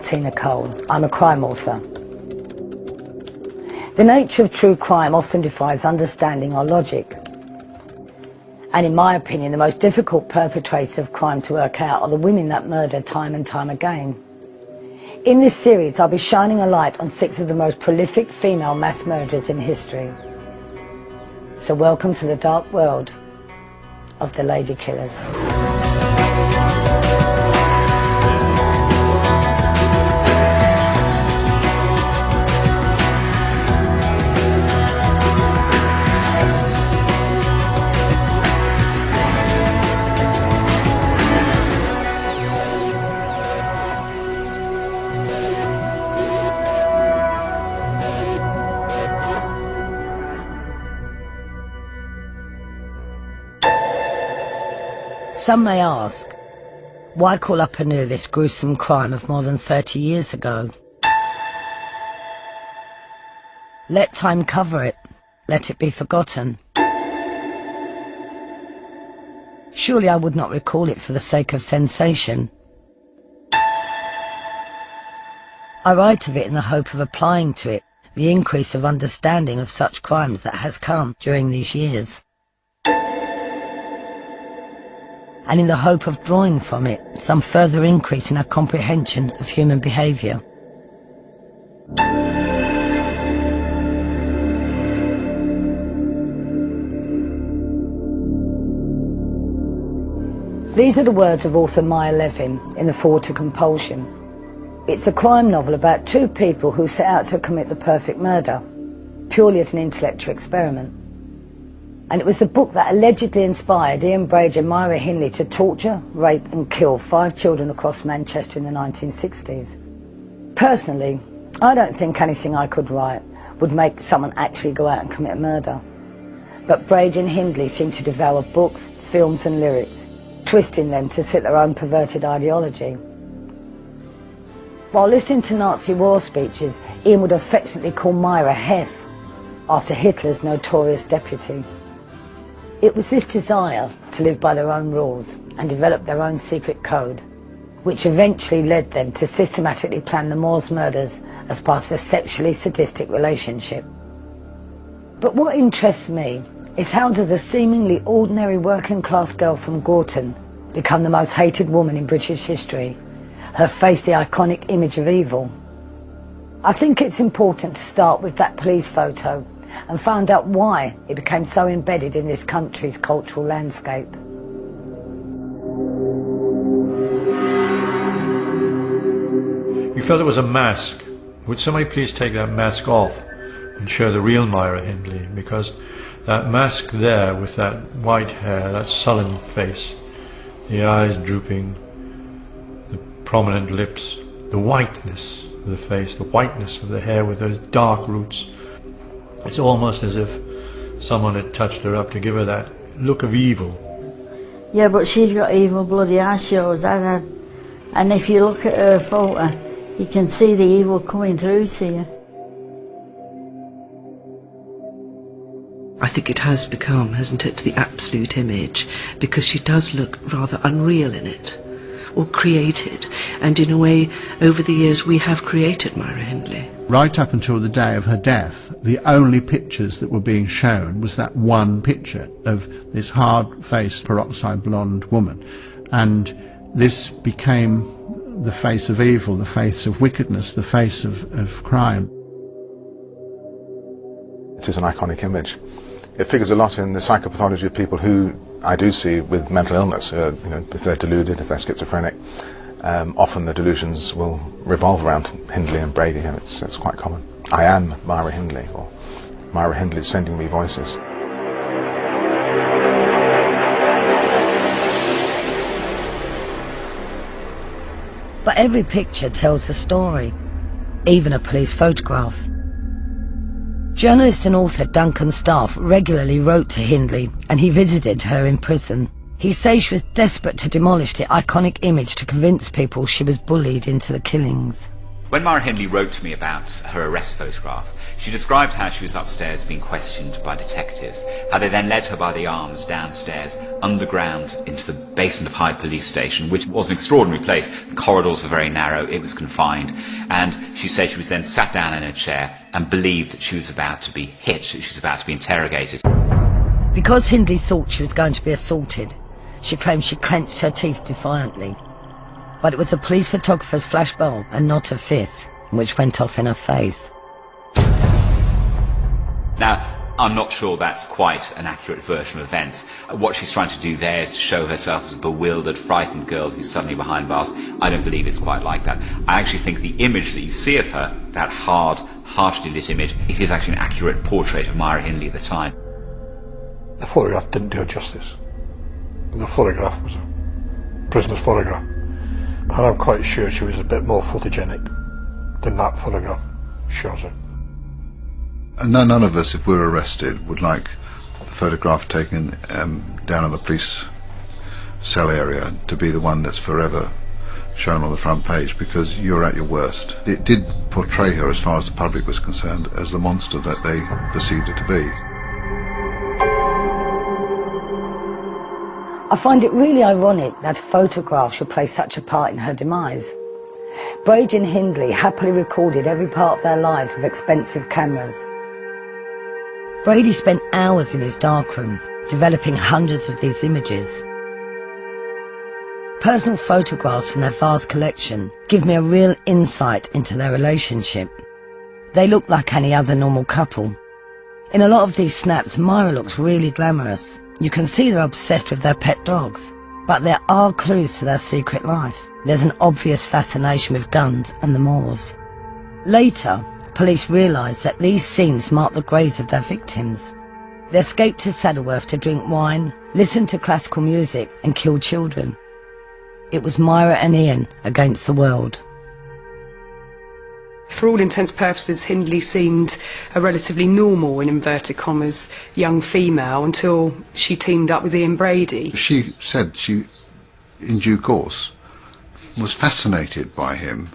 Tina Cole. I'm a crime author. The nature of true crime often defies understanding or logic. And in my opinion, the most difficult perpetrators of crime to work out are the women that murder time and time again. In this series, I'll be shining a light on 6 of the most prolific female mass murderers in history. So welcome to the dark world of the lady killers. Some may ask, why call up anew this gruesome crime of more than 30 years ago? Let time cover it. Let it be forgotten. Surely I would not recall it for the sake of sensation. I write of it in the hope of applying to it the increase of understanding of such crimes that has come during these years, and in the hope of drawing from it some further increase in our comprehension of human behaviour. These are the words of author Myra Levin in The Foreword to Compulsion. It's a crime novel about 2 people who set out to commit the perfect murder, purely as an intellectual experiment. And it was the book that allegedly inspired Ian Brage and Myra Hindley to torture, rape and kill 5 children across Manchester in the 1960s. Personally, I don't think anything I could write would make someone actually go out and commit murder. But Brage and Hindley seem to devour books, films and lyrics, twisting them to suit their own perverted ideology. While listening to Nazi war speeches, Ian would affectionately call Myra Hess, after Hitler's notorious deputy. It was this desire to live by their own rules and develop their own secret code which eventually led them to systematically plan the Moors murders as part of a sexually sadistic relationship. But what interests me is how does a seemingly ordinary working class girl from Gorton become the most hated woman in British history, her face the iconic image of evil? I think it's important to start with that police photo and find out why it became so embedded in this country's cultural landscape. We felt it was a mask. Would somebody please take that mask off and show the real Myra Hindley? Because that mask there with that white hair, that sullen face, the eyes drooping, the prominent lips, the whiteness of the face, the whiteness of the hair with those dark roots. It's almost as if someone had touched her up to give her that look of evil. Yeah, but she's got evil bloody eyes, she always had. And if you look at her photo, you can see the evil coming through to you. I think it has become, hasn't it, the absolute image, because she does look rather unreal in it, or created, and in a way, over the years, we have created Myra Hindley. Right up until the day of her death, the only pictures that were being shown was that one picture of this hard-faced, peroxide blonde woman. And this became the face of evil, the face of wickedness, the face of crime. It is an iconic image. It figures a lot in the psychopathology of people who I do see with mental illness. If they're deluded, if they're schizophrenic, often the delusions will revolve around Hindley and Brady, and it's quite common. I am Myra Hindley, or Myra Hindley is sending me voices. But every picture tells a story, even a police photograph. Journalist and author Duncan Staff regularly wrote to Hindley, and he visited her in prison. He says she was desperate to demolish the iconic image to convince people she was bullied into the killings. When Myra Hindley wrote to me about her arrest photograph, she described how she was upstairs being questioned by detectives, how they then led her by the arms downstairs, underground, into the basement of Hyde Police Station, which was an extraordinary place. The corridors were very narrow, it was confined, and she said she was then sat down in a chair and believed that she was about to be hit, that she was about to be interrogated. Because Hindley thought she was going to be assaulted, she claimed she clenched her teeth defiantly. But it was the police photographer's flashbulb and not a fifth, which went off in her face. Now, I'm not sure that's quite an accurate version of events. What she's trying to do there is to show herself as a bewildered, frightened girl who's suddenly behind bars. I don't believe it's quite like that. I actually think the image that you see of her, that hard, harshly lit image, it is actually an accurate portrait of Myra Hindley at the time. The photograph didn't do her justice. The photograph was a prisoner's photograph. And I'm quite sure she was a bit more photogenic than that photograph shows her. And none of us, if we're arrested, would like the photograph taken down in the police cell area to be the one that's forever shown on the front page, because you're at your worst. It did portray her, as far as the public was concerned, as the monster that they perceived her to be. I find it really ironic that photographs should play such a part in her demise. Brady and Hindley happily recorded every part of their lives with expensive cameras. Brady spent hours in his darkroom developing hundreds of these images. Personal photographs from their vast collection give me a real insight into their relationship. They look like any other normal couple. In a lot of these snaps, Myra looks really glamorous. You can see they're obsessed with their pet dogs, but there are clues to their secret life. There's an obvious fascination with guns and the moors. Later, police realised that these scenes mark the graves of their victims. They escaped to Saddleworth to drink wine, listen to classical music and kill children. It was Myra and Ian against the world. For all intents and purposes, Hindley seemed a relatively normal, in inverted commas, young female until she teamed up with Ian Brady. She said she, in due course, was fascinated by him,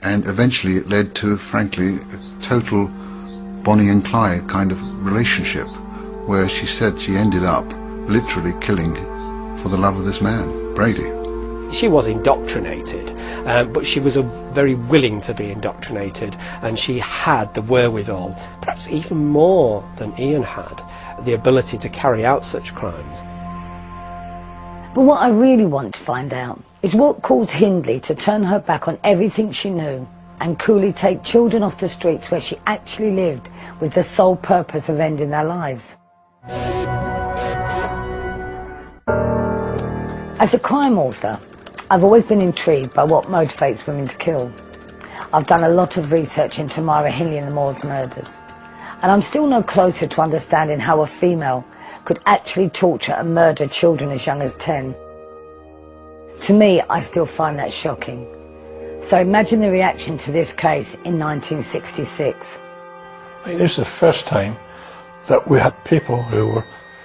and eventually it led to, frankly, a total Bonnie and Clyde kind of relationship, where she said she ended up literally killing for the love of this man, Brady. She was indoctrinated, but she was very willing to be indoctrinated, and she had the wherewithal, perhaps even more than Ian had, the ability to carry out such crimes. But what I really want to find out is what caused Hindley to turn her back on everything she knew and coolly take children off the streets where she actually lived with the sole purpose of ending their lives. As a crime author, I've always been intrigued by what motivates women to kill. I've done a lot of research into Myra Hindley and the Moors murders, and I'm still no closer to understanding how a female could actually torture and murder children as young as 10. To me, I still find that shocking. So imagine the reaction to this case in 1966. This is the first time that we had people who were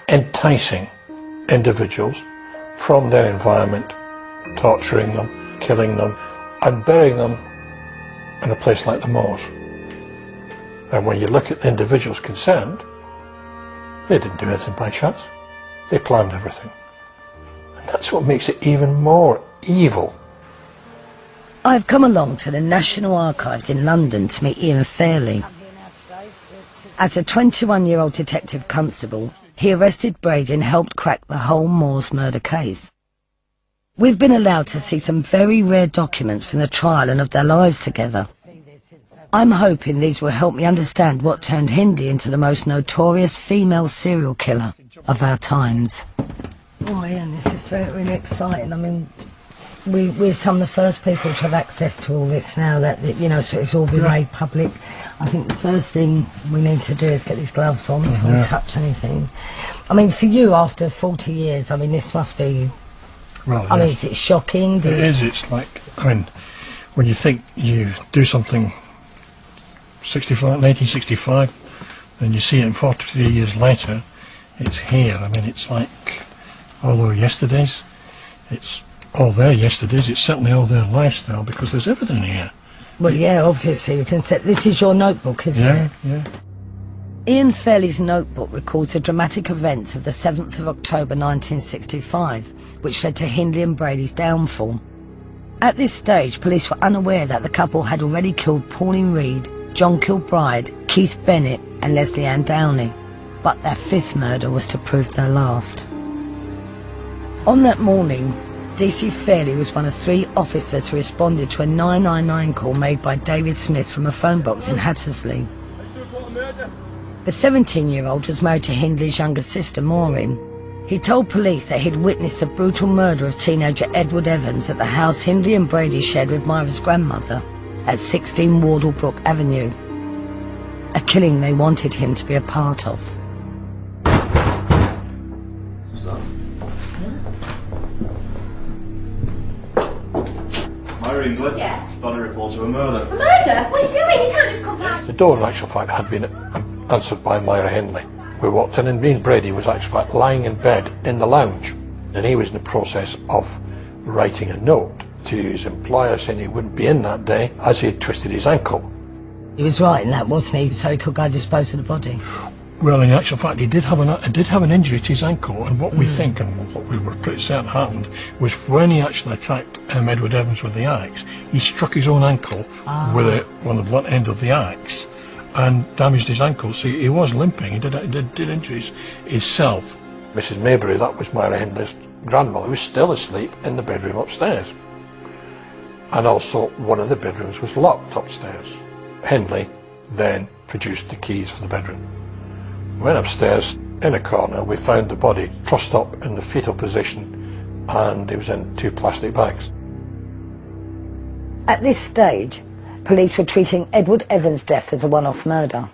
enticing individuals from their environment, torturing them, killing them, and burying them in a place like the Moors. And when you look at the individuals concerned, they didn't do anything by chance. They planned everything. And that's what makes it even more evil. I've come along to the National Archives in London to meet Ian Fairley. As a 21-year-old detective constable, he arrested Brady and helped crack the whole Moors murder case. We've been allowed to see some very rare documents from the trial and of their lives together. I'm hoping these will help me understand what turned Hindley into the most notorious female serial killer of our times. Oh Ian, this is really exciting. I mean, we're some of the first people to have access to all this now that, you know, so it's all been made public. I think the first thing we need to do is get these gloves on before we touch anything. I mean, for you, after 40 years, I mean, this must be... Well, I mean, is it shocking? It is. It's like, I mean, when you think you do something 1965, and you see it 43 years later, it's here. I mean, it's like all our yesterdays. It's all their yesterdays. It's certainly all their lifestyle, because there's everything here. Well, yeah, obviously we can say this is your notebook, isn't it? Yeah. Ian Fairley's notebook records the dramatic events of the 7th of October 1965, which led to Hindley and Brady's downfall. At this stage, police were unaware that the couple had already killed Pauline Reed, John Kilbride, Keith Bennett and Leslie Ann Downey, but their 5th murder was to prove their last. On that morning, DC Fairley was one of 3 officers who responded to a 999 call made by David Smith from a phone box in Hattersley. The 17-year-old was married to Hindley's younger sister, Maureen. He told police that he'd witnessed the brutal murder of teenager Edward Evans at the house Hindley and Brady shared with Myra's grandmother at 16 Wardlebrook Avenue, a killing they wanted him to be a part of. Myra Hindley? Yeah. Got a report of a murder. A murder? What are you doing? You can't just come back. The door, in actual fact, had been answered by Myra Hindley. We walked in and me and Brady was actually lying in bed in the lounge, and he was in the process of writing a note to his employer saying he wouldn't be in that day as he had twisted his ankle. He was right in that, wasn't he, so he could go dispose of the body? Well, in actual fact, he did have an injury to his ankle, and what we think and what we were pretty certain happened was when he actually attacked Edward Evans with the axe, he struck his own ankle with on the blunt end of the axe and damaged his ankle. So he was limping. He did injuries himself. Mrs. Maybury, that was Myra Hindley's grandmother, was still asleep in the bedroom upstairs, and also one of the bedrooms was locked upstairs. Hindley then produced the keys for the bedroom. Went upstairs. In a corner we found the body trussed up in the fetal position, and it was in 2 plastic bags. At this stage, police were treating Edward Evans' death as a one-off murder.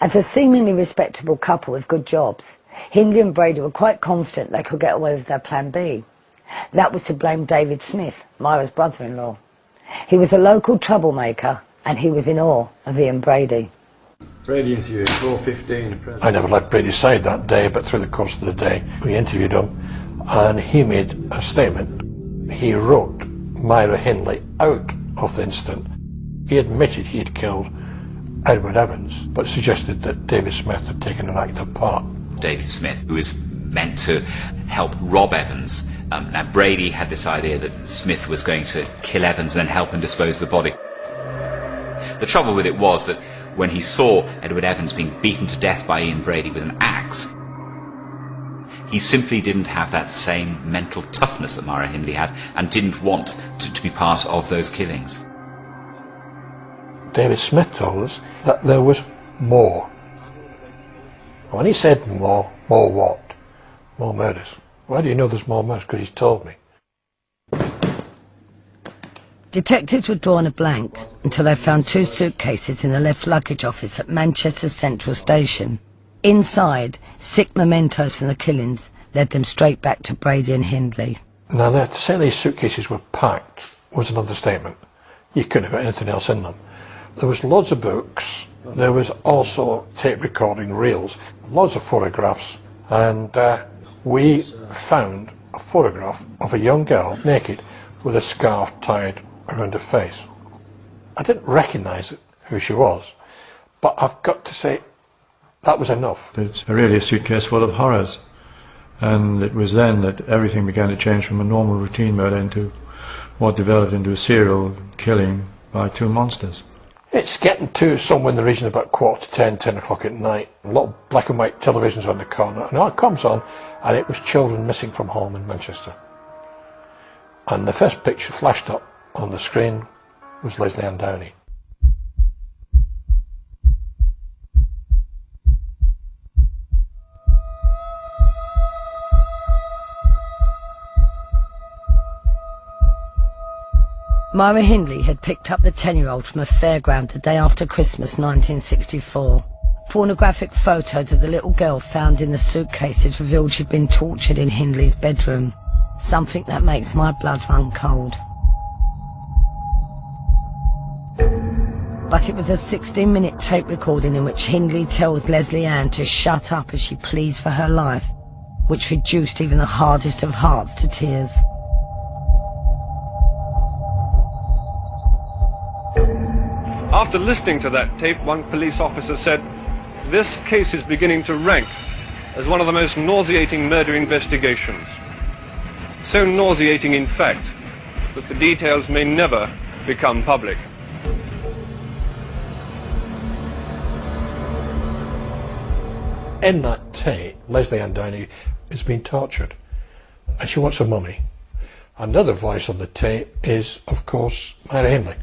As a seemingly respectable couple with good jobs, Hindley and Brady were quite confident they could get away with their plan B. That was to blame David Smith, Myra's brother-in-law. He was a local troublemaker, and he was in awe of Ian Brady. Brady interviewed 4:15. I never left Brady's side that day, but through the course of the day we interviewed him, and he made a statement. He wrote Myra Hindley out of the incident. He admitted he had killed Edward Evans, but suggested that David Smith had taken an active part. David Smith, who was meant to help rob Evans. Now Brady had this idea that Smith was going to kill Evans and then help him dispose of the body. The trouble with it was that when he saw Edward Evans being beaten to death by Ian Brady with an axe, he simply didn't have that same mental toughness that Myra Hindley had, and didn't want to be part of those killings. David Smith told us that there was more. When he said more what? More murders. Why do you know there's more murders? Because he's told me. Detectives were drawing a blank until they found 2 suitcases in the left luggage office at Manchester Central Station. Inside, sick mementos from the killings led them straight back to Brady and Hindley. Now, to say these suitcases were packed was an understatement. You couldn't have got anything else in them. There was loads of books. There was also tape recording reels, loads of photographs, and we found a photograph of a young girl naked with a scarf tied around her face. I didn't recognise who she was, but I've got to say that was enough. It's really a suitcase full of horrors, and it was then that everything began to change from a normal routine murder into what developed into a serial killing by 2 monsters. It's getting to somewhere in the region about 10:15, 10 o'clock at night. A lot of black and white televisions on the corner, and it comes on, and it was children missing from home in Manchester. And the first picture flashed up on the screen was Leslie Ann Downey. Myra Hindley had picked up the 10-year-old from a fairground the day after Christmas 1964. Pornographic photos of the little girl found in the suitcases revealed she'd been tortured in Hindley's bedroom, something that makes my blood run cold. But it was a 16-minute tape recording in which Hindley tells Leslie Ann to shut up as she pleads for her life, which reduced even the hardest of hearts to tears. After listening to that tape, one police officer said, "This case is beginning to rank as one of the most nauseating murder investigations. So nauseating, in fact, that the details may never become public." In that tape, Leslie Ann Downey is being tortured, and she wants her mummy. Another voice on the tape is, of course, Myra Hindley.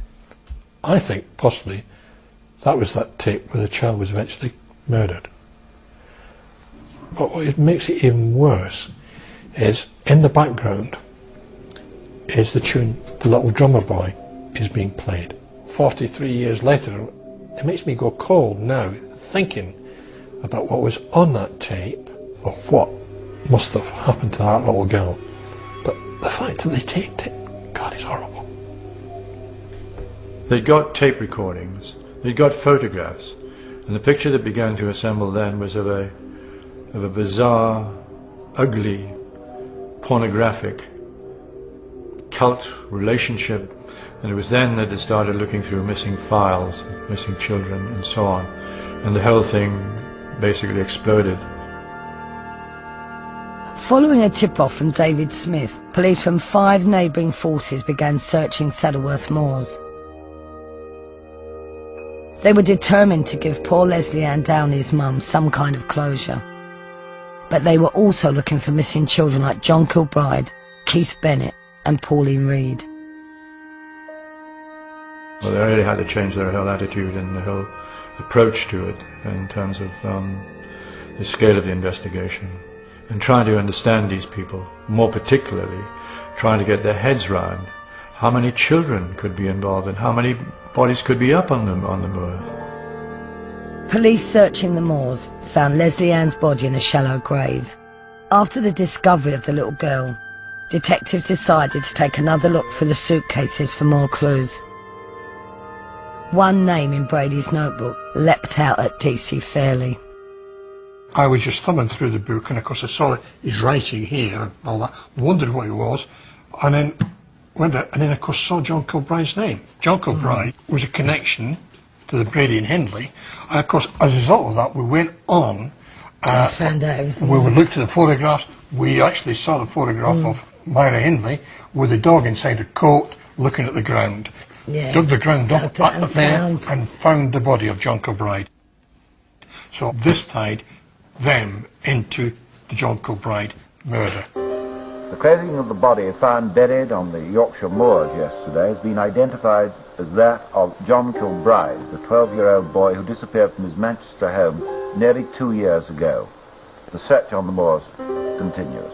I think possibly that was that tape where the child was eventually murdered. But what makes it even worse is in the background is the tune "The Little Drummer Boy" is being played. 43 years later, it makes me go cold now thinking about what was on that tape or what must have happened to that little girl. But the fact that they taped it, God, it's horrible. They'd got tape recordings, they'd got photographs, and the picture that began to assemble then was of a bizarre, ugly, pornographic cult relationship, and it was then that they started looking through missing files, missing children and so on, and the whole thing basically exploded. Following a tip-off from David Smith, police from 5 neighbouring forces began searching Saddleworth Moors. They were determined to give poor Leslie Ann Downey's mum some kind of closure. But they were also looking for missing children like John Kilbride, Keith Bennett and Pauline Reed. Well, they really had to change their whole attitude and the whole approach to it in terms of the scale of the investigation and trying to understand these people, more particularly trying to get their heads round how many children could be involved and how many bodies could be up on the moors. Police searching the moors found Leslie Ann's body in a shallow grave. After the discovery of the little girl, detectives decided to take another look through the suitcases for more clues. One name in Brady's notebook leapt out at DC Fairley. I was just thumbing through the book, and of course I saw his writing here and all that, wondered what it was, and then went out, and then of course saw John Kilbride's name. John Kilbride was a connection to the Brady and Hindley, and of course as a result of that we went on found out everything. We looked at the photographs. We actually saw the photograph of Myra Hindley with the dog inside a coat looking at the ground. Yeah. Dug the ground up and there and found the body of John Kilbride. So this tied them into the John Kilbride murder. The clothing of the body found buried on the Yorkshire moors yesterday has been identified as that of John Kilbride, the 12-year-old boy who disappeared from his Manchester home nearly 2 years ago. The search on the moors continues.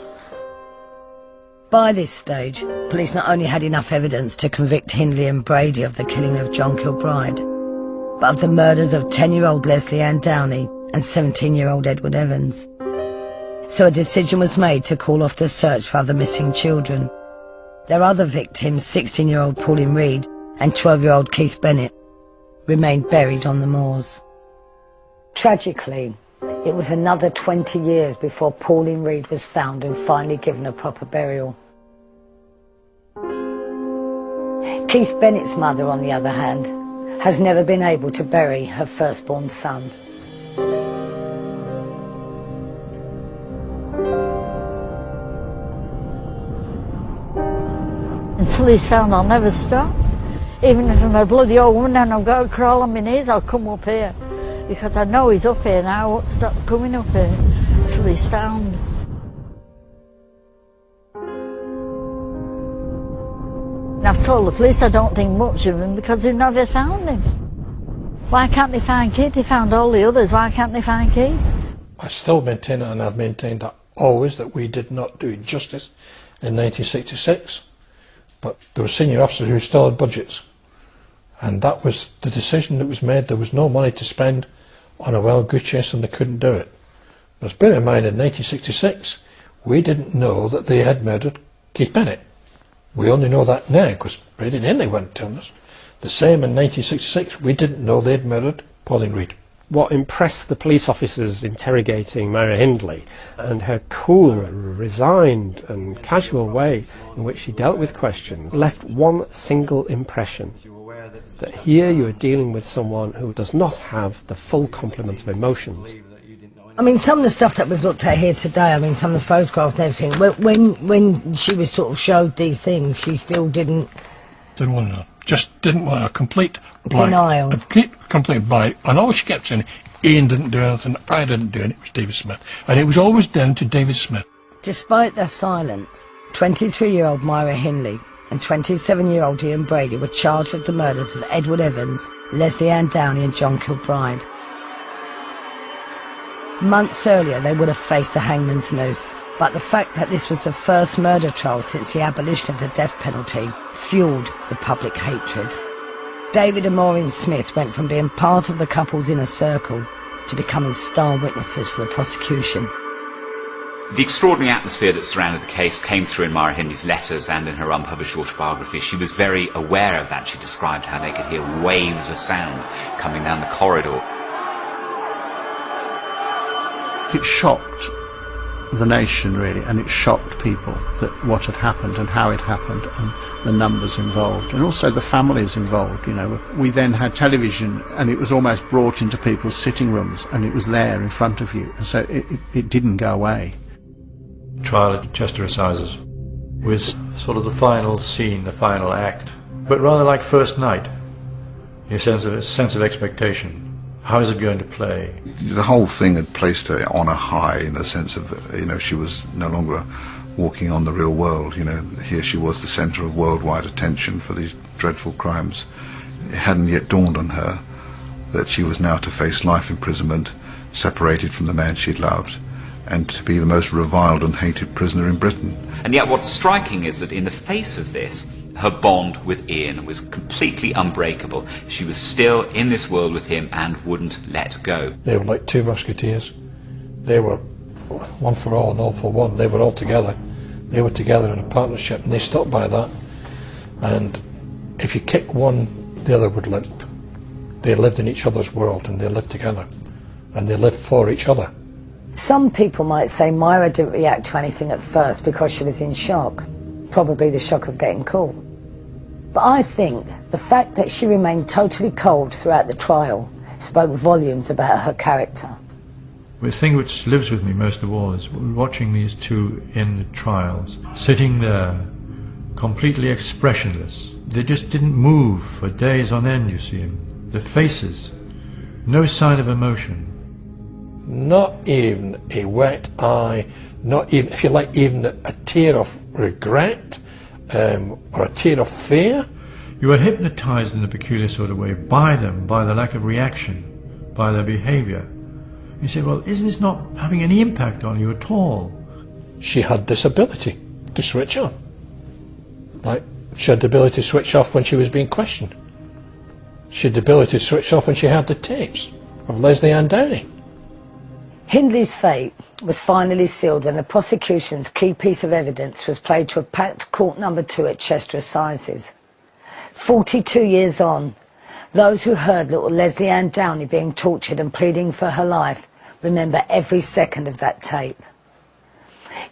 By this stage, police not only had enough evidence to convict Hindley and Brady of the killing of John Kilbride, but of the murders of 10-year-old Leslie Ann Downey and 17-year-old Edward Evans. So a decision was made to call off the search for other missing children. Their other victims, 16-year-old Pauline Reed and 12-year-old Keith Bennett, remained buried on the moors. Tragically, it was another 20 years before Pauline Reed was found and finally given a proper burial. Keith Bennett's mother, on the other hand, has never been able to bury her firstborn son. Until he's found, I'll never stop. Even if I'm a bloody old woman and I've got to crawl on my knees, I'll come up here. Because I know he's up here now, I won't stop coming up here until he's found. And I've told the police I don't think much of him because they've never found him. Why can't they find Keith? They found all the others, why can't they find Keith? I still maintain, and I've maintained that always, that we did not do it justice in 1966. But there were senior officers who still had budgets. And that was the decision that was made. There was no money to spend on a wild goose chase and they couldn't do it. But bear in mind, in 1966, we didn't know that they had murdered Keith Bennett. We only know that now because Brady and Hindley weren't telling us. The same in 1966, we didn't know they'd murdered Pauline Reed. What impressed the police officers interrogating Myra Hindley and her cool, resigned and casual way in which she dealt with questions left one single impression. that here you are dealing with someone who does not have the full complement of emotions. I mean, some of the stuff that we've looked at here today, I mean, some of the photographs and everything, when she was sort of showed these things, she still didn't... Didn't want to know. Just didn't want a complete blank. Denial. A complete blank. And all she kept saying, Ian didn't do anything, I didn't do anything, it was David Smith. And it was always down to David Smith. Despite their silence, 23-year-old Myra Hindley and 27-year-old Ian Brady were charged with the murders of Edward Evans, Leslie Ann Downey and John Kilbride. Months earlier they would have faced the hangman's noose, but the fact that this was the first murder trial since the abolition of the death penalty fueled the public hatred. David and Maureen Smith went from being part of the couple's inner circle to becoming star witnesses for the prosecution. The extraordinary atmosphere that surrounded the case came through in Myra Hindley's letters and in her unpublished autobiography. She was very aware of that. She described how they could hear waves of sound coming down the corridor. It shocked the nation, really, and it shocked people that what had happened and how it happened and the numbers involved and also the families involved. You know, we then had television and it was almost brought into people's sitting rooms and it was there in front of you, and so it didn't go away. Trial at Chester Assizes was sort of the final scene, the final act, but rather like first night, a sense of expectation. How is it going to play? The whole thing had placed her on a high in the sense of, you know, she was no longer walking on the real world. You know, here she was the centre of worldwide attention for these dreadful crimes. It hadn't yet dawned on her that she was now to face life imprisonment, separated from the man she'd loved, and to be the most reviled and hated prisoner in Britain. And yet what's striking is that in the face of this, her bond with Ian was completely unbreakable. She was still in this world with him and wouldn't let go. They were like two musketeers. They were one for all and all for one. They were all together. They were together in a partnership, and they stuck by that. And if you kick one, the other would limp. They lived in each other's world and they lived together. And they lived for each other. Some people might say Myra didn't react to anything at first because she was in shock. Probably the shock of getting caught. But I think the fact that she remained totally cold throughout the trial spoke volumes about her character. The thing which lives with me most of all is watching these two in the trials, sitting there, completely expressionless. They just didn't move for days on end, you see them. Their faces, no sign of emotion. Not even a wet eye, not even, if you like, even a tear of regret or a tear of fear. You were hypnotized in a peculiar sort of way by them, by the lack of reaction, by their behavior. You say, well, is this not having any impact on you at all? She had this ability to switch on. Like, she had the ability to switch off when she was being questioned. She had the ability to switch off when she had the tapes of Leslie Ann Downey. Hindley's fate was finally sealed when the prosecution's key piece of evidence was played to a packed court number 2 at Chester Assizes. 42 years on, those who heard little Leslie Ann Downey being tortured and pleading for her life remember every second of that tape.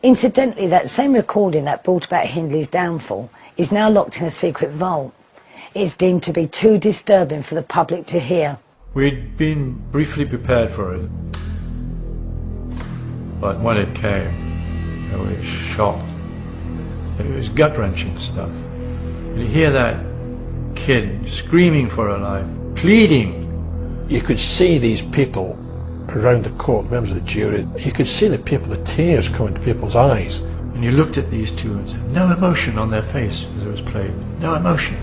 Incidentally, that same recording that brought about Hindley's downfall is now locked in a secret vault. It is deemed to be too disturbing for the public to hear. We'd been briefly prepared for it. But when it came, we were shocked. It was gut-wrenching stuff. And you hear that kid screaming for her life, pleading. You could see these people around the court, members of the jury, you could see the people, the tears coming to people's eyes. And you looked at these two and said, no emotion on their face as it was played. No emotion.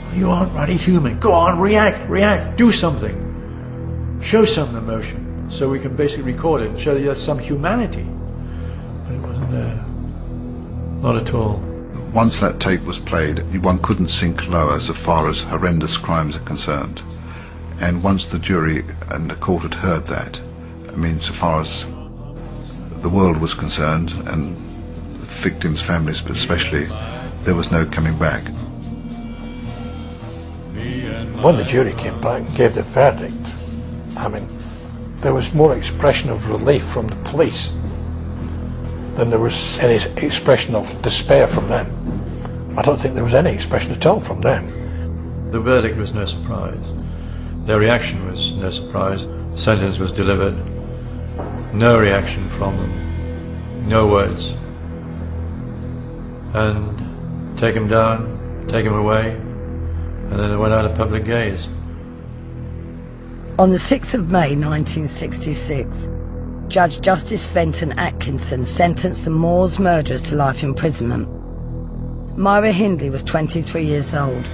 Well, you aren't really human. Go on, react, do something. Show some emotion. So we can basically record it and show that there's some humanity. But it wasn't there. Not at all. Once that tape was played, one couldn't sink lower so far as horrendous crimes are concerned. And once the jury and the court had heard that, I mean, so far as the world was concerned, and the victims' families especially, there was no coming back. When the jury came back and gave the verdict, I mean, there was more expression of relief from the police than there was any expression of despair from them. I don't think there was any expression at all from them. The verdict was no surprise. Their reaction was no surprise. The sentence was delivered. No reaction from them. No words. And take him down, take him away, and then it went out of public gaze. On the 6th of May 1966, Judge Justice Fenton Atkinson sentenced the Moors murderers to life imprisonment. Myra Hindley was 23 years old.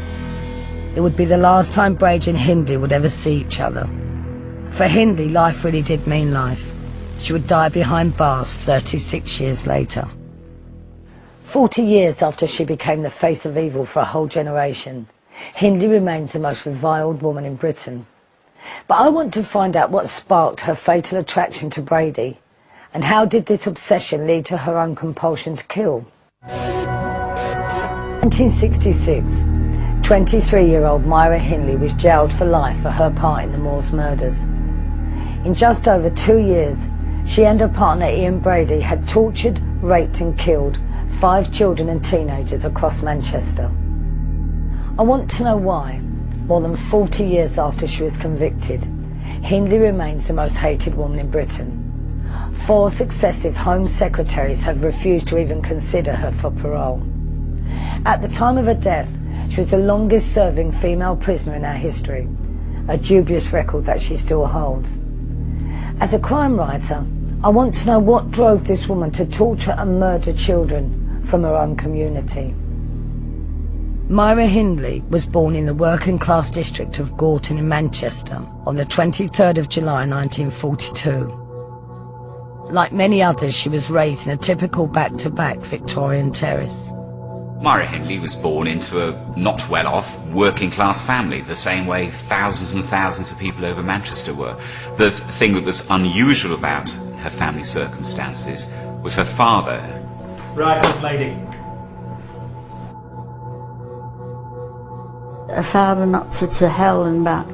It would be the last time Brady and Hindley would ever see each other. For Hindley, life really did mean life. She would die behind bars 36 years later. 40 years after she became the face of evil for a whole generation, Hindley remains the most reviled woman in Britain. But I want to find out what sparked her fatal attraction to Brady, and how did this obsession lead to her own compulsion to kill? 1966, 23-year-old Myra Hindley was jailed for life for her part in the Moors murders. In just over 2 years, she and her partner Ian Brady had tortured, raped and killed 5 children and teenagers across Manchester. I want to know why, more than 40 years after she was convicted, Hindley remains the most hated woman in Britain. 4 successive Home Secretaries have refused to even consider her for parole. At the time of her death, she was the longest serving female prisoner in our history, a dubious record that she still holds. As a crime writer, I want to know what drove this woman to torture and murder children from her own community. Myra Hindley was born in the working class district of Gorton in Manchester on the 23rd of July 1942. Like many others, she was raised in a typical back-to-back Victorian terrace. Myra Hindley was born into a not well-off, working-class family, the same way thousands and thousands of people over Manchester were. The thing that was unusual about her family circumstances was her father. Right, old lady. Her father knocked her to hell and back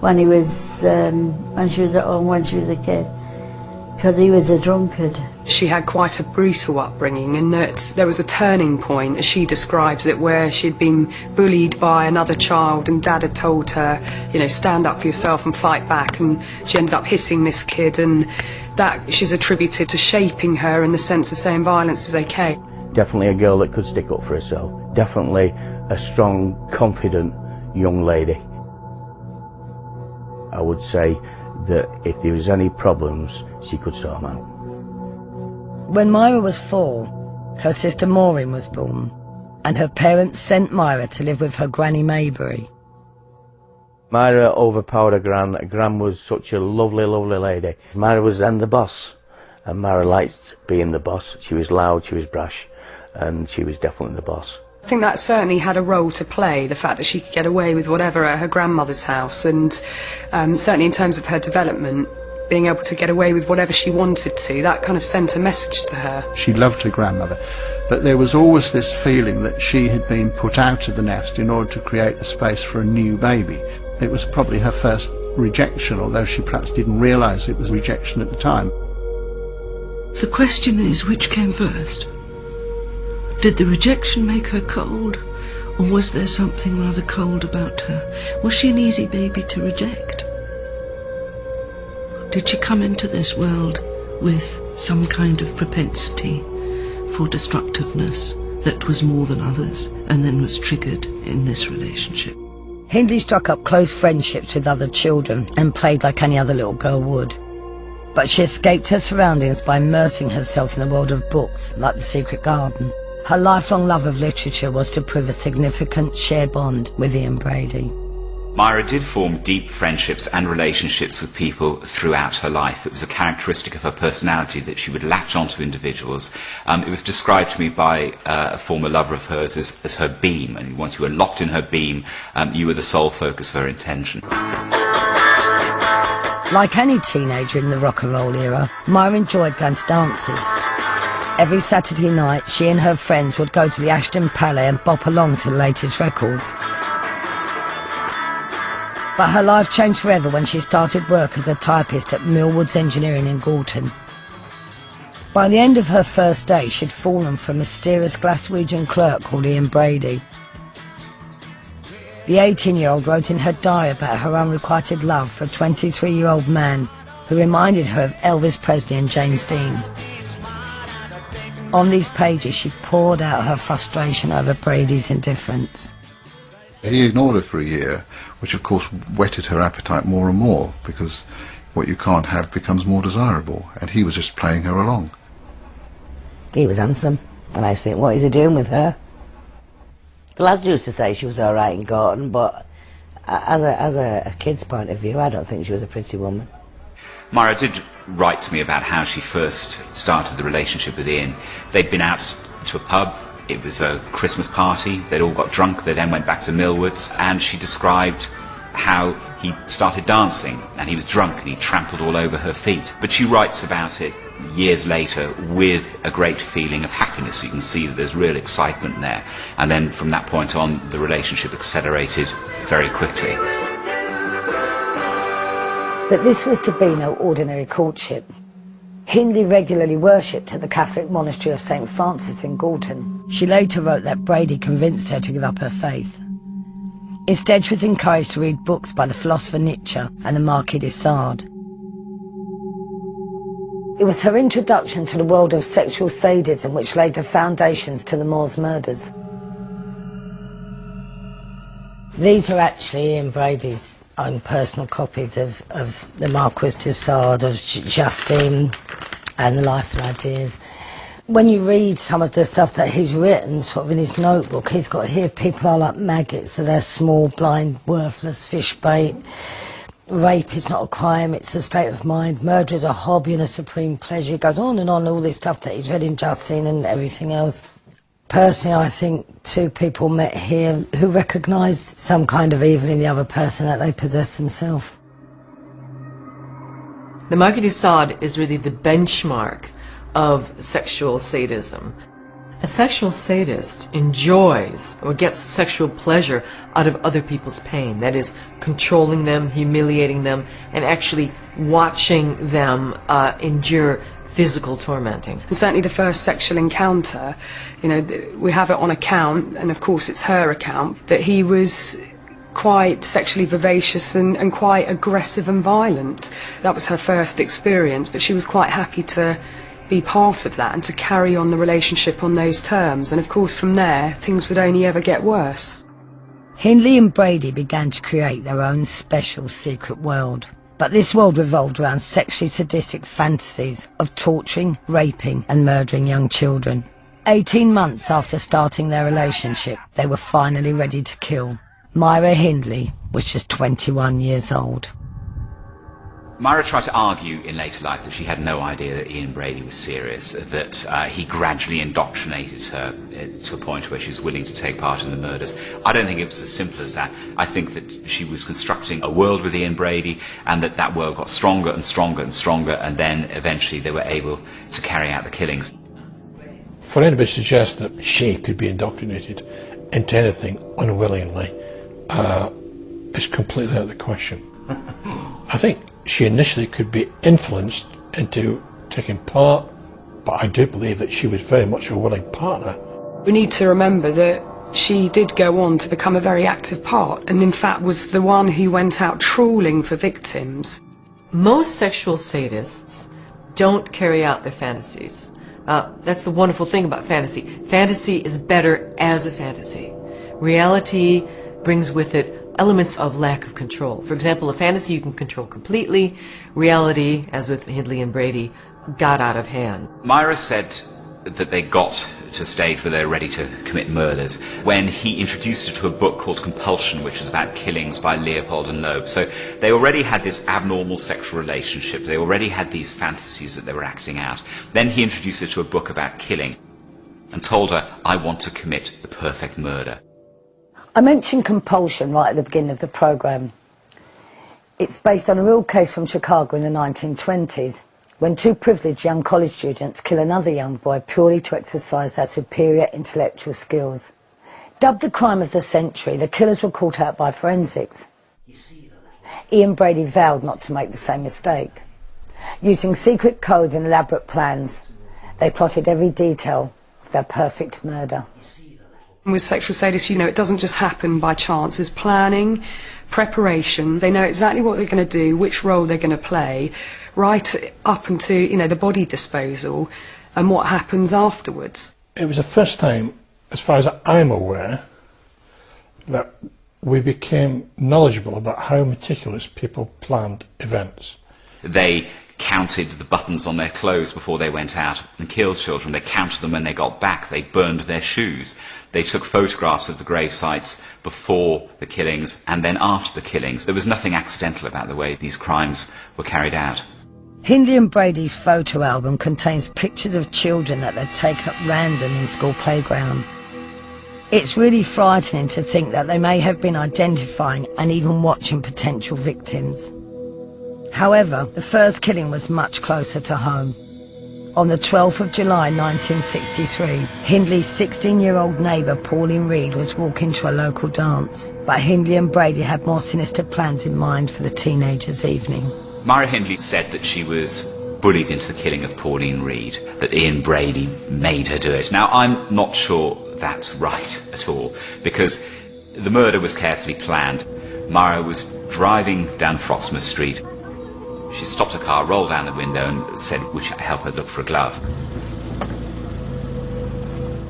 when she was at home, when she was a kid, because he was a drunkard. She had quite a brutal upbringing, and that there was a turning point, as she describes it, where she'd been bullied by another child and Dad had told her, you know, stand up for yourself and fight back, and she ended up hitting this kid, and that she's attributed to shaping her in the sense of saying violence is okay. Definitely a girl that could stick up for herself. Definitely a strong, confident young lady. I would say that if there was any problems, she could sort them out. When Myra was 4, her sister Maureen was born, and her parents sent Myra to live with her granny Maybury. Myra overpowered her gran. Gran was such a lovely, lovely lady. Myra was then the boss, and Myra liked being the boss. She was loud, she was brash, and she was definitely the boss. I think that certainly had a role to play, the fact that she could get away with whatever at her grandmother's house, and certainly in terms of her development, being able to get away with whatever she wanted to, that kind of sent a message to her. She loved her grandmother, but there was always this feeling that she had been put out of the nest in order to create a space for a new baby. It was probably her first rejection, although she perhaps didn't realise it was rejection at the time. The question is, which came first? Did the rejection make her cold, or was there something rather cold about her? Was she an easy baby to reject? Did she come into this world with some kind of propensity for destructiveness that was more than others, and then was triggered in this relationship? Hindley struck up close friendships with other children and played like any other little girl would. But she escaped her surroundings by immersing herself in the world of books, like The Secret Garden. Her lifelong love of literature was to prove a significant shared bond with Ian Brady. Myra did form deep friendships and relationships with people throughout her life. It was a characteristic of her personality that she would latch onto individuals. It was described to me by a former lover of hers as her beam, and once you were locked in her beam, you were the sole focus of her attention. Like any teenager in the rock and roll era, Myra enjoyed going to dances. Every Saturday night, she and her friends would go to the Ashton Palais and bop along to the latest records. But her life changed forever when she started work as a typist at Millwoods Engineering in Gorton. By the end of her first day, she'd fallen for a mysterious Glaswegian clerk called Ian Brady. The 18-year-old wrote in her diary about her unrequited love for a 23-year-old man who reminded her of Elvis Presley and James Dean. On these pages, she poured out her frustration over Brady's indifference. He ignored her for a year, which of course whetted her appetite more and more, because what you can't have becomes more desirable, and he was just playing her along. He was handsome, and I was thinking, what is he doing with her? The lads used to say she was all right in Gorton, but as a kid's point of view, I don't think she was a pretty woman. Myra did write to me about how she first started the relationship with Ian. They'd been out to a pub, it was a Christmas party, they'd all got drunk, they then went back to Millwoods, and she described how he started dancing, and he was drunk and he trampled all over her feet. But she writes about it years later with a great feeling of happiness. You can see that there's real excitement there, and then from that point on the relationship accelerated very quickly. But this was to be no ordinary courtship. Hindley regularly worshipped at the Catholic monastery of St. Francis in Gorton. She later wrote that Brady convinced her to give up her faith. Instead, she was encouraged to read books by the philosopher Nietzsche and the Marquis de Sade. It was her introduction to the world of sexual sadism which laid the foundations to the Moors murders. These are actually Ian Brady's own personal copies of the Marquis de Sade, of Justine and the Life and Ideas. When you read some of the stuff that he's written, sort of in his notebook, he's got here, people are like maggots, so they're small, blind, worthless fish bait. Rape is not a crime, it's a state of mind. Murder is a hobby and a supreme pleasure. It goes on, all this stuff that he's read in Justine and everything else. Personally, I think two people met here who recognised some kind of evil in the other person that they possessed themselves. The Marquis de Sade is really the benchmark of sexual sadism. A sexual sadist enjoys or gets sexual pleasure out of other people's pain. That is, controlling them, humiliating them, and actually watching them endure physical tormenting. And certainly the first sexual encounter, you know, we have it on account, and of course it's her account, that he was quite sexually vivacious and quite aggressive and violent. That was her first experience, but she was quite happy to be part of that and to carry on the relationship on those terms. And of course from there, things would only ever get worse. Hindley and Brady began to create their own special secret world. But this world revolved around sexually sadistic fantasies of torturing, raping and murdering young children. 18 months after starting their relationship, they were finally ready to kill. Myra Hindley was just 21 years old. Myra tried to argue in later life that she had no idea that Ian Brady was serious, that he gradually indoctrinated her to a point where she was willing to take part in the murders. I don't think it was as simple as that. I think that she was constructing a world with Ian Brady, and that world got stronger and stronger and stronger, and then eventually they were able to carry out the killings. For anybody to suggest that she could be indoctrinated into anything unwillingly is completely out of the question. I think she initially could be influenced into taking part, but I do believe that she was very much a willing partner. We need to remember that she did go on to become a very active part, and in fact was the one who went out trawling for victims. Most sexual sadists don't carry out their fantasies. That's the wonderful thing about fantasy. Fantasy is better as a fantasy. Reality brings with it elements of lack of control. For example, a fantasy you can control completely. Reality, as with Hindley and Brady, got out of hand. Myra said that they got to a stage where they were ready to commit murders when he introduced her to a book called Compulsion, which was about killings by Leopold and Loeb. So they already had this abnormal sexual relationship. They already had these fantasies that they were acting out. Then he introduced her to a book about killing and told her, I want to commit the perfect murder. I mentioned Compulsion right at the beginning of the programme. It's based on a real case from Chicago in the 1920s, when two privileged young college students kill another young boy purely to exercise their superior intellectual skills. Dubbed the crime of the century, the killers were caught out by forensics. Ian Brady vowed not to make the same mistake. Using secret codes and elaborate plans, they plotted every detail of their perfect murder. With sexual sadists, you know, it doesn't just happen by chance. There's planning, preparation. They know exactly what they're going to do, which role they're going to play, right up into, you know, the body disposal and what happens afterwards. It was the first time, as far as I'm aware, that we became knowledgeable about how meticulous people planned events. They counted the buttons on their clothes before they went out and killed children. They counted them when they got back. They burned their shoes. They took photographs of the grave sites before the killings and then after the killings. There was nothing accidental about the way these crimes were carried out. Hindley and Brady's photo album contains pictures of children that they'd taken at random in school playgrounds. It's really frightening to think that they may have been identifying and even watching potential victims. However, the first killing was much closer to home. On the 12th of July 1963, Hindley's 16-year-old neighbour Pauline Reed was walking to a local dance, but Hindley and Brady had more sinister plans in mind for the teenagers' evening. Myra Hindley said that she was bullied into the killing of Pauline Reed, that Ian Brady made her do it. Now, I'm not sure that's right at all, because the murder was carefully planned. Myra was driving down Froxmouth Street. She stopped her car, rolled down the window and said, would she help her look for a glove?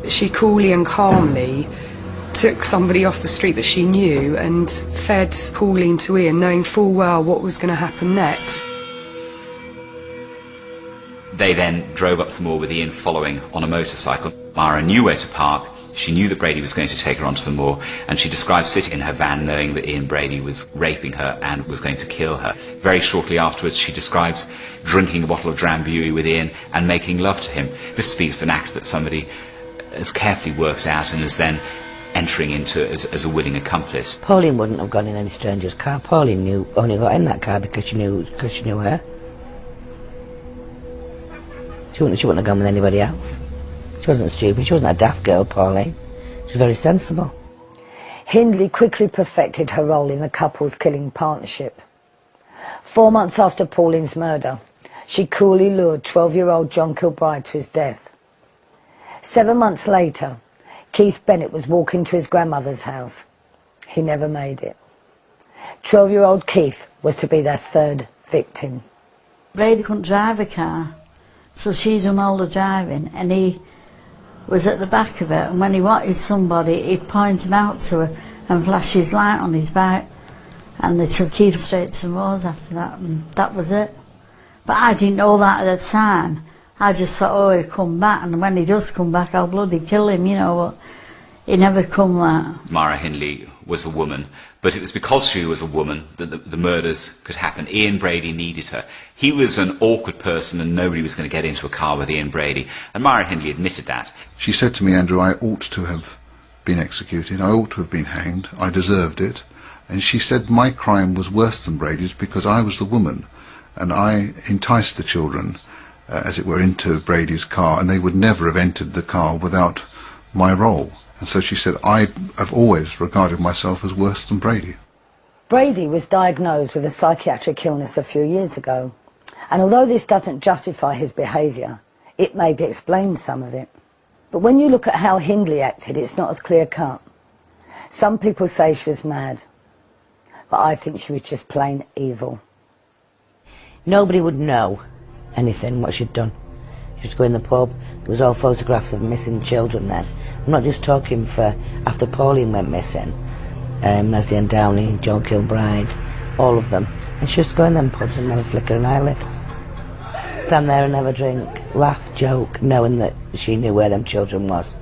She coolly and calmly took somebody off the street that she knew and fed Pauline to Ian, knowing full well what was going to happen next. They then drove up the moor with Ian following on a motorcycle. Myra knew where to park. She knew that Brady was going to take her onto the moor, and she described sitting in her van knowing that Ian Brady was raping her and was going to kill her. Very shortly afterwards, she describes drinking a bottle of Drambuie with Ian and making love to him. This speaks of an act that somebody has carefully worked out and is then entering into as a willing accomplice. Pauline wouldn't have gone in any stranger's car. Pauline only got in that car because she knew her. She wouldn't have gone with anybody else. She wasn't stupid. She wasn't a daft girl, Pauline. She was very sensible. Hindley quickly perfected her role in the couple's killing partnership. 4 months after Pauline's murder, she coolly lured 12-year-old John Kilbride to his death. 7 months later, Keith Bennett was walking to his grandmother's house. He never made it. 12-year-old Keith was to be their third victim. Brady couldn't drive a car, so she done all the driving, and he was at the back of it, and when he wanted somebody, he'd point him out to her and flash his light on his bike, and they took Keith straight to Moors after that, and that was it. But I didn't know that at the time. I just thought, oh, he'll come back, and when he does come back, I'll bloody kill him, you know, but he never come that. Myra Hindley was a woman, but it was because she was a woman that the murders could happen. Ian Brady needed her. He was an awkward person and nobody was going to get into a car with Ian Brady, and Myra Hindley admitted that. She said to me, Andrew, I ought to have been executed, I ought to have been hanged, I deserved it. And she said my crime was worse than Brady's because I was the woman, and I enticed the children, as it were, into Brady's car, and they would never have entered the car without my role. And so she said, I have always regarded myself as worse than Brady. Brady was diagnosed with a psychiatric illness a few years ago, and although this doesn't justify his behaviour, it maybe explains some of it. But when you look at how Hindley acted, it's not as clear-cut. Some people say she was mad, but I think she was just plain evil. Nobody would know anything what she'd done. She used to go in the pub. There was all photographs of missing children then. I'm not just talking for after Pauline went missing. Leslie and Downey, John Kilbride, all of them. And she used to go in them pubs and never flicker an eyelid. Stand there and have a drink, laugh, joke, knowing that she knew where them children was.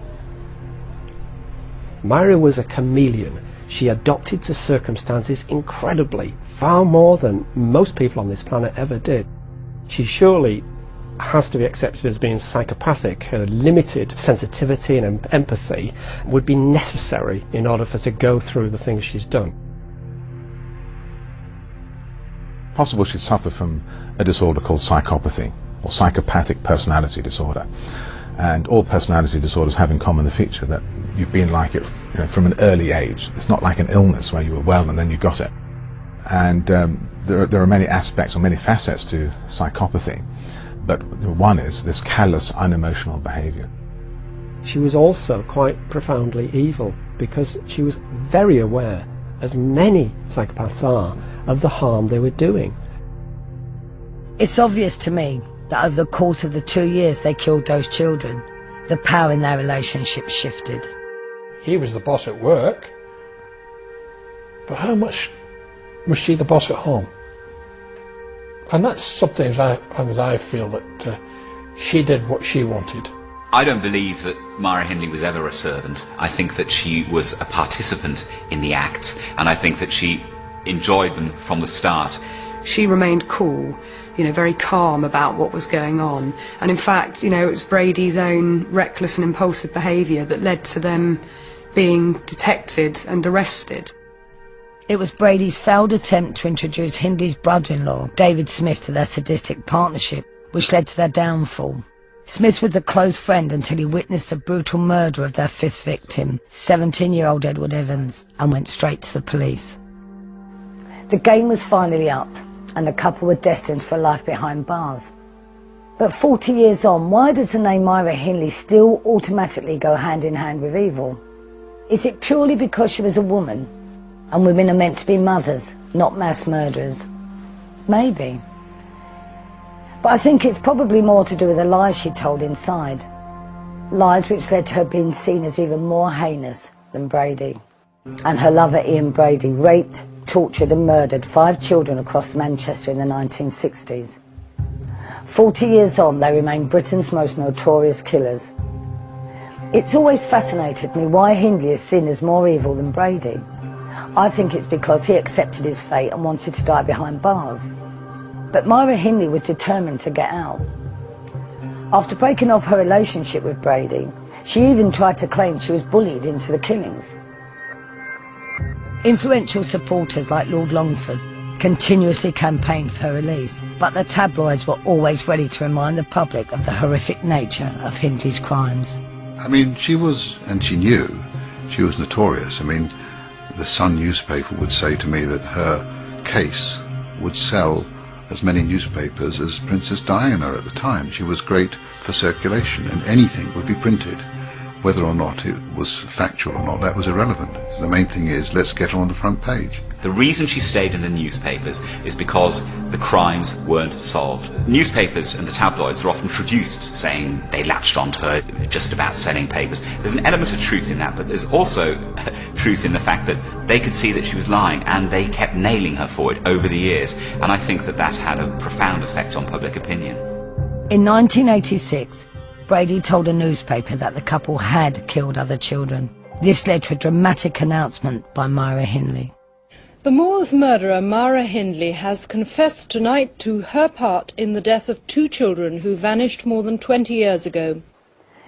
Myra was a chameleon. She adopted to circumstances incredibly, far more than most people on this planet ever did. She surely has to be accepted as being psychopathic. Her limited sensitivity and empathy would be necessary in order for her to go through the things she's done. Possible she'd suffer from a disorder called psychopathy, or psychopathic personality disorder. And all personality disorders have in common the feature that you've been like it from an early age. It's not like an illness where you were well and then you got it. And there are many aspects or many facets to psychopathy. But one is this callous, unemotional behaviour. she was also quite profoundly evil, because she was very aware, as many psychopaths are, of the harm they were doing. It's obvious to me that over the course of the 2 years they killed those children, the power in their relationship shifted. He was the boss at work, but how much was she the boss at home? And that's sometimes I feel that she did what she wanted. I don't believe that Myra Hindley was ever a servant. I think that she was a participant in the acts, and I think that she enjoyed them from the start. She remained cool, very calm about what was going on. And in fact, it was Brady's own reckless and impulsive behaviour that led to them being detected and arrested. It was Brady's failed attempt to introduce Hindley's brother-in-law, David Smith, to their sadistic partnership, which led to their downfall. Smith was a close friend until he witnessed the brutal murder of their fifth victim, 17-year-old Edward Evans, and went straight to the police. The game was finally up, and the couple were destined for life behind bars. But 40 years on, why does the name Myra Hindley still automatically go hand in hand with evil? Is it purely because she was a woman, and women are meant to be mothers, not mass murderers? Maybe. But I think it's probably more to do with the lies she told inside. Lies which led to her being seen as even more heinous than Brady. And her lover Ian Brady raped, tortured and murdered 5 children across Manchester in the 1960s. 40 years on, they remain Britain's most notorious killers. It's always fascinated me why Hindley is seen as more evil than Brady. I think it's because he accepted his fate and wanted to die behind bars. But Myra Hindley was determined to get out. After breaking off her relationship with Brady, she even tried to claim she was bullied into the killings. Influential supporters like Lord Longford continuously campaigned for her release, but the tabloids were always ready to remind the public of the horrific nature of Hindley's crimes. I mean, she was, and she knew, she was notorious. I mean, the Sun newspaper would say to me that her case would sell as many newspapers as Princess Diana at the time. She was great for circulation, and anything would be printed. Whether or not it was factual or not, that was irrelevant. The main thing is, let's get her on the front page. The reason she stayed in the newspapers is because the crimes weren't solved. Newspapers and the tabloids are often traduced, saying they latched onto her just about selling papers. There's an element of truth in that, but there's also truth in the fact that they could see that she was lying, and they kept nailing her for it over the years. And I think that that had a profound effect on public opinion. In 1986, Brady told a newspaper that the couple had killed other children. This led to a dramatic announcement by Myra Hindley. The Moors murderer Myra Hindley has confessed tonight to her part in the death of 2 children who vanished more than 20 years ago.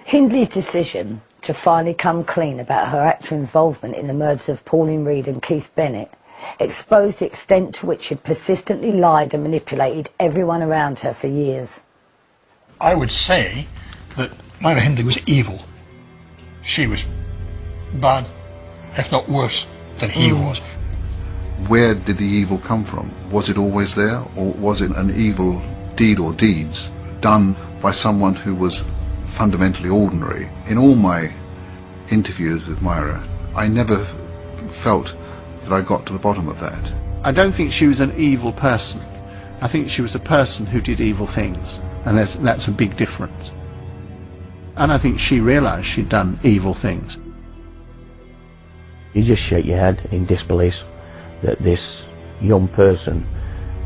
Hindley's decision to finally come clean about her actual involvement in the murders of Pauline Reed and Keith Bennett exposed the extent to which she'd persistently lied and manipulated everyone around her for years. I would say that Myra Hindley was evil. She was bad, if not worse, than he was. Where did the evil come from? Was it always there, or was it an evil deed or deeds done by someone who was fundamentally ordinary? In all my interviews with Myra, I never felt that I got to the bottom of that. I don't think she was an evil person. I think she was a person who did evil things, and that's a big difference. And I think she realised she'd done evil things. You just shake your head in disbelief that this young person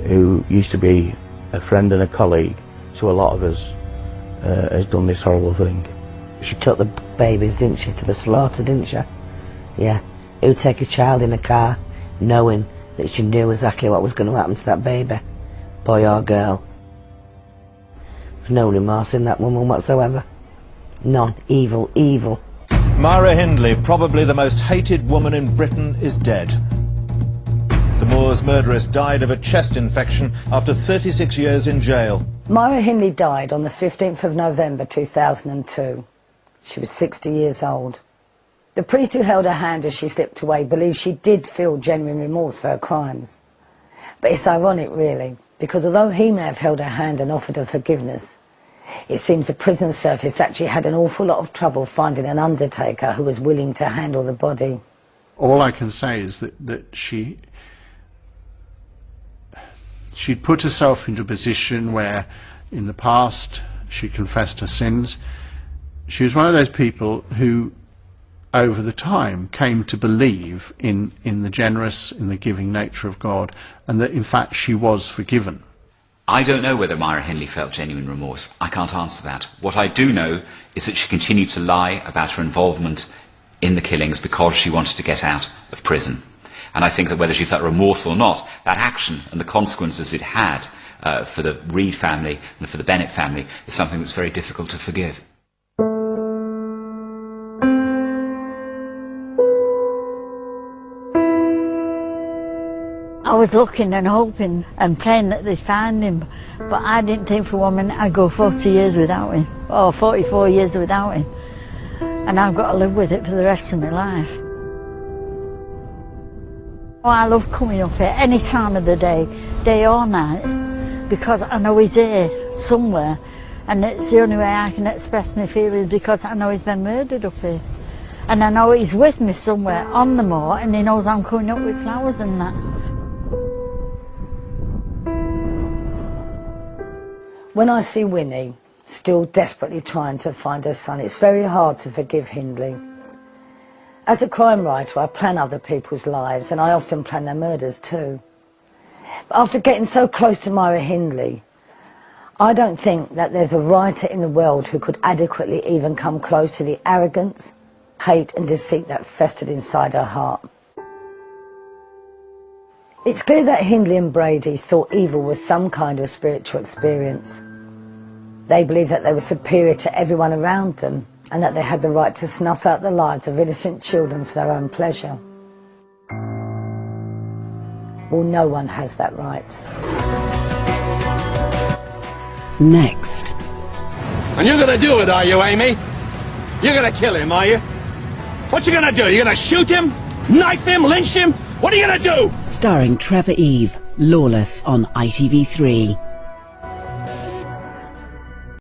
who used to be a friend and a colleague to a lot of us has done this horrible thing. She took the babies, didn't she, to the slaughter, didn't she? Yeah. Who'd take a child in a car knowing that she knew exactly what was going to happen to that baby, boy or girl. There's no remorse in that woman whatsoever. None. Evil, evil. Myra Hindley, probably the most hated woman in Britain, is dead. The Moors murderess died of a chest infection after 36 years in jail. Myra Hindley died on the 15th of November 2002. She was 60 years old. The priest who held her hand as she slipped away believes she did feel genuine remorse for her crimes. But it's ironic, really, because although he may have held her hand and offered her forgiveness, It seems the prison service actually had an awful lot of trouble finding an undertaker who was willing to handle the body. All I can say is that she'd put herself into a position where in the past she confessed her sins. She was one of those people who over the time came to believe in the generous, in the giving nature of God, and that in fact she was forgiven. I don't know whether Myra Hindley felt genuine remorse. I can't answer that. What I do know is that she continued to lie about her involvement in the killings because she wanted to get out of prison. And I think that whether she felt remorse or not, that action and the consequences it had for the Reed family and for the Bennett family is something that's very difficult to forgive. I was looking and hoping and praying that they'd find him, but I didn't think for 1 minute I'd go 40 years without him, or 44 years without him, and I've got to live with it for the rest of my life. Oh, I love coming up here any time of the day or night, because I know he's here somewhere, and it's the only way I can express my feelings, because I know he's been murdered up here. And I know he's with me somewhere on the moor, and he knows I'm coming up with flowers and that. When I see Winnie still desperately trying to find her son, it's very hard to forgive Hindley. As a crime writer, I plan other people's lives, and I often plan their murders too. But after getting so close to Myra Hindley, I don't think that there's a writer in the world who could adequately even come close to the arrogance, hate and deceit that festered inside her heart. It's clear that Hindley and Brady thought evil was some kind of spiritual experience. They believed that they were superior to everyone around them and that they had the right to snuff out the lives of innocent children for their own pleasure. Well, no one has that right. Next. And you're gonna do it, are you, Amy? You're gonna kill him, are you? What you gonna do? You gonna shoot him? Knife him? Lynch him? What are you gonna do? Starring Trevor Eve, Lawless on ITV3.